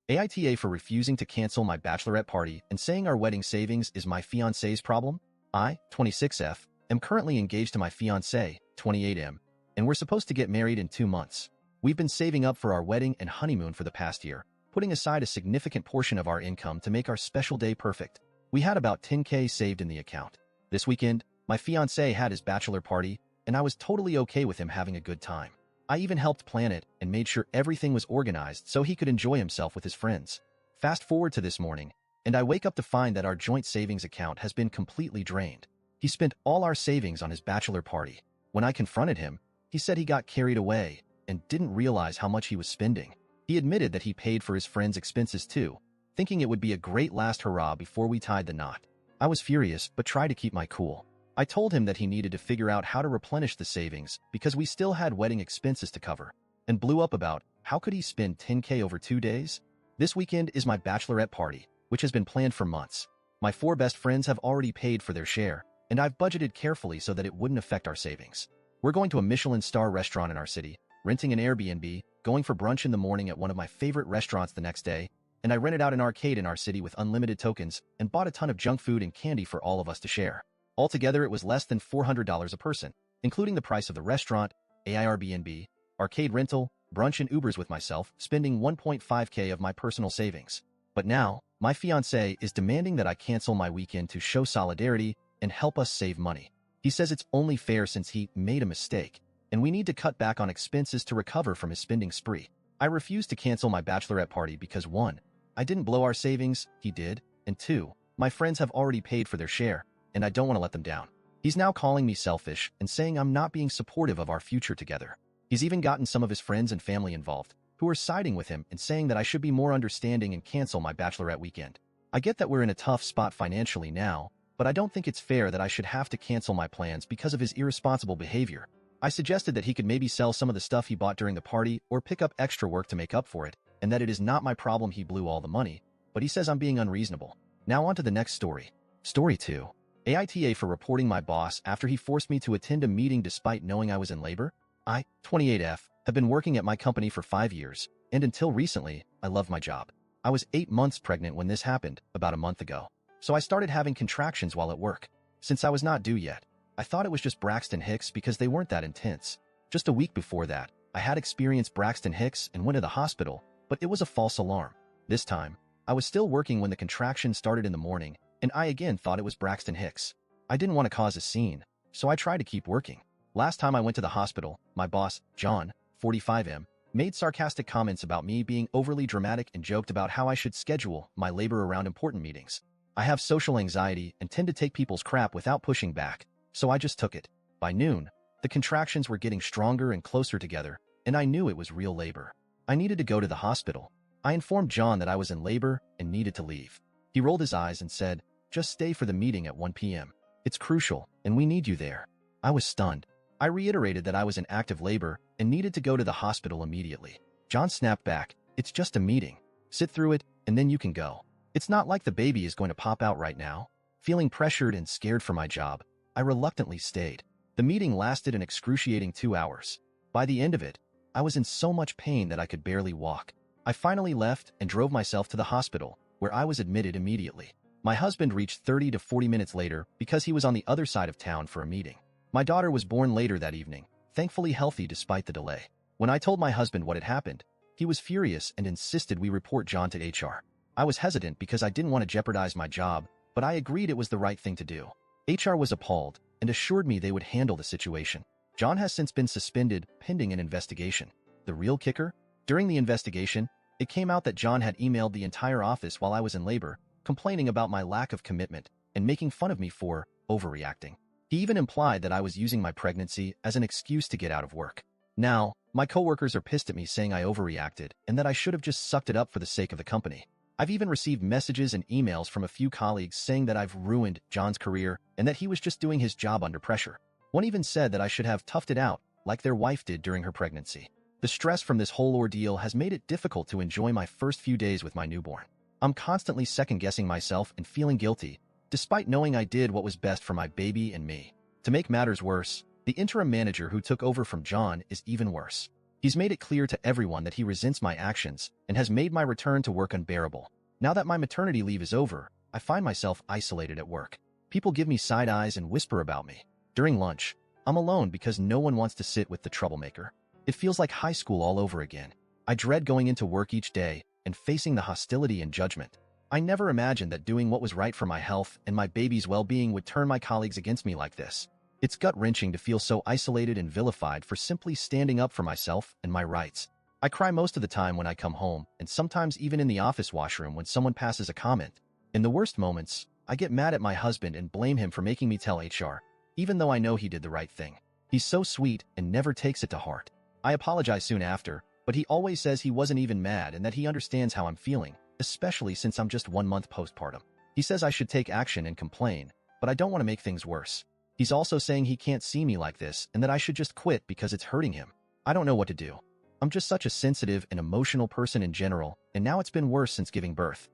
AITA for refusing to cancel my bachelorette party and saying our wedding savings is my fiancé's problem? I, 26F, am currently engaged to my fiancé, 28M, and we're supposed to get married in 2 months. We've been saving up for our wedding and honeymoon for the past year, putting aside a significant portion of our income to make our special day perfect. We had about 10K saved in the account. This weekend, my fiancé had his bachelor party, and I was totally okay with him having a good time. I even helped plan it and made sure everything was organized so he could enjoy himself with his friends. Fast forward to this morning, and I wake up to find that our joint savings account has been completely drained. He spent all our savings on his bachelor party. When I confronted him, he said he got carried away and didn't realize how much he was spending. He admitted that he paid for his friends' expenses too, thinking it would be a great last hurrah before we tied the knot. I was furious but tried to keep my cool. I told him that he needed to figure out how to replenish the savings because we still had wedding expenses to cover, and blew up about how could he spend 10K over 2 days? This weekend is my bachelorette party, which has been planned for months. My 4 best friends have already paid for their share, and I've budgeted carefully so that it wouldn't affect our savings. We're going to a Michelin star restaurant in our city, renting an Airbnb, going for brunch in the morning at one of my favorite restaurants the next day, and I rented out an arcade in our city with unlimited tokens and bought a ton of junk food and candy for all of us to share. Altogether, it was less than $400 a person, including the price of the restaurant, Airbnb, arcade rental, brunch and Ubers with myself, spending 1.5K of my personal savings. But now, my fiancé is demanding that I cancel my weekend to show solidarity and help us save money. He says it's only fair since he made a mistake, and we need to cut back on expenses to recover from his spending spree. I refuse to cancel my bachelorette party because 1, I didn't blow our savings, he did, and 2, my friends have already paid for their share, and I don't want to let them down. He's now calling me selfish and saying I'm not being supportive of our future together. He's even gotten some of his friends and family involved, who are siding with him and saying that I should be more understanding and cancel my bachelorette weekend. I get that we're in a tough spot financially now, but I don't think it's fair that I should have to cancel my plans because of his irresponsible behavior. I suggested that he could maybe sell some of the stuff he bought during the party or pick up extra work to make up for it, and that it is not my problem he blew all the money, but he says I'm being unreasonable. Now on to the next story. Story 2. AITA for reporting my boss after he forced me to attend a meeting despite knowing I was in labor. I, 28F, have been working at my company for 5 years, and until recently, I loved my job. I was 8 months pregnant when this happened, about a month ago. So I started having contractions while at work. Since I was not due yet, I thought it was just Braxton Hicks because they weren't that intense. Just a week before that, I had experienced Braxton Hicks and went to the hospital, but it was a false alarm. This time, I was still working when the contractions started in the morning, and I again thought it was Braxton Hicks. I didn't want to cause a scene, so I tried to keep working. Last time I went to the hospital, my boss, John, 45M, made sarcastic comments about me being overly dramatic and joked about how I should schedule my labor around important meetings. I have social anxiety and tend to take people's crap without pushing back, so I just took it. By noon, the contractions were getting stronger and closer together, and I knew it was real labor. I needed to go to the hospital. I informed John that I was in labor and needed to leave. He rolled his eyes and said, "Just stay for the meeting at 1 p.m. It's crucial, and we need you there." I was stunned. I reiterated that I was in active labor and needed to go to the hospital immediately. John snapped back, "It's just a meeting. Sit through it, and then you can go. It's not like the baby is going to pop out right now." Feeling pressured and scared for my job, I reluctantly stayed. The meeting lasted an excruciating 2 hours. By the end of it, I was in so much pain that I could barely walk. I finally left and drove myself to the hospital, where I was admitted immediately. My husband reached 30 to 40 minutes later because he was on the other side of town for a meeting. My daughter was born later that evening, thankfully healthy despite the delay. When I told my husband what had happened, he was furious and insisted we report John to HR. I was hesitant because I didn't want to jeopardize my job, but I agreed it was the right thing to do. HR was appalled and assured me they would handle the situation. John has since been suspended pending an investigation. The real kicker? During the investigation, it came out that John had emailed the entire office while I was in labor, complaining about my lack of commitment and making fun of me for overreacting. He even implied that I was using my pregnancy as an excuse to get out of work. Now, my coworkers are pissed at me saying I overreacted and that I should have just sucked it up for the sake of the company. I've even received messages and emails from a few colleagues saying that I've ruined John's career and that he was just doing his job under pressure. One even said that I should have toughed it out, like their wife did during her pregnancy. The stress from this whole ordeal has made it difficult to enjoy my first few days with my newborn. I'm constantly second-guessing myself and feeling guilty, despite knowing I did what was best for my baby and me. To make matters worse, the interim manager who took over from John is even worse. He's made it clear to everyone that he resents my actions and has made my return to work unbearable. Now that my maternity leave is over, I find myself isolated at work. People give me side eyes and whisper about me. During lunch, I'm alone because no one wants to sit with the troublemaker. It feels like high school all over again. I dread going into work each day and facing the hostility and judgment. I never imagined that doing what was right for my health and my baby's well-being would turn my colleagues against me like this. It's gut-wrenching to feel so isolated and vilified for simply standing up for myself and my rights. I cry most of the time when I come home, and sometimes even in the office washroom when someone passes a comment. In the worst moments, I get mad at my husband and blame him for making me tell HR, even though I know he did the right thing. He's so sweet and never takes it to heart. I apologize soon after, but he always says he wasn't even mad and that he understands how I'm feeling, especially since I'm just 1 month postpartum. He says I should take action and complain, but I don't want to make things worse. He's also saying he can't see me like this and that I should just quit because it's hurting him. I don't know what to do. I'm just such a sensitive and emotional person in general, and now it's been worse since giving birth.